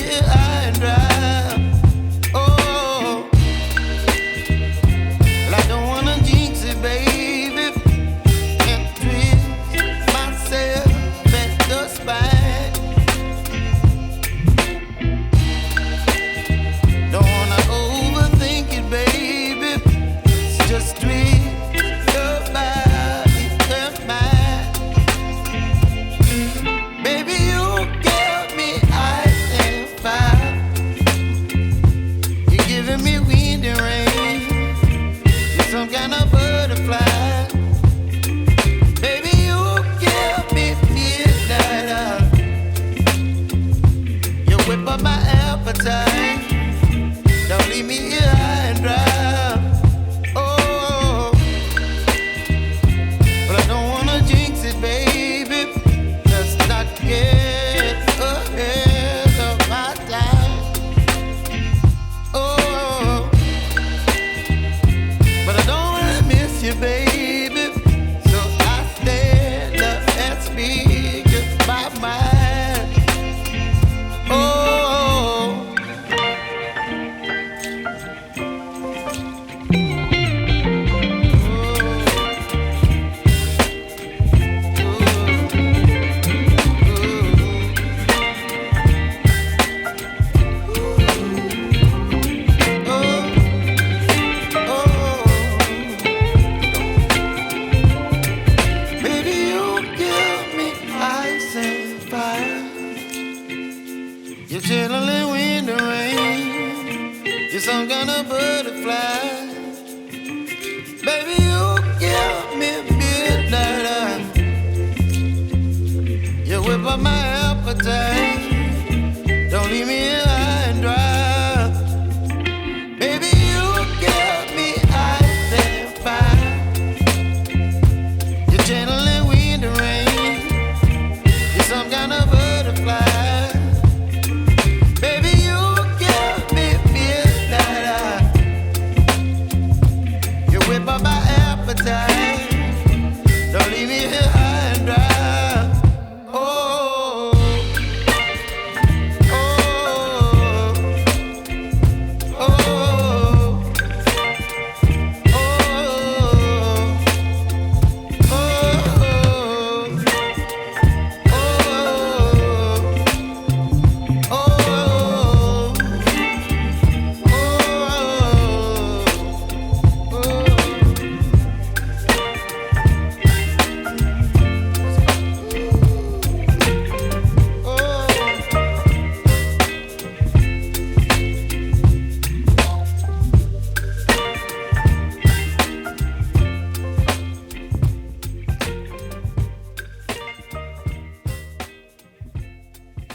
here high and dry. Oh, well, I don't wanna jinx it, baby, and twist myself at the spine. Don't wanna overthink it, baby. It's just twist your body and mine. Baby, you give me ice and fire. You're giving me wind and rain. You're some kind of butterfly. Baby, you give me midnight. You whip up my appetite. Don't leave me here high and dry. Oh, but I don't wanna jinx it, baby. Let's not get ahead of my time. Oh, but I don't wanna miss you, baby. So I stand up and speak my mind. Oh. Baby, you give me ice and fire. You're chilling wind and rain. You're some kind of butterfly. Baby, you give me midnight. You whip up my appetite.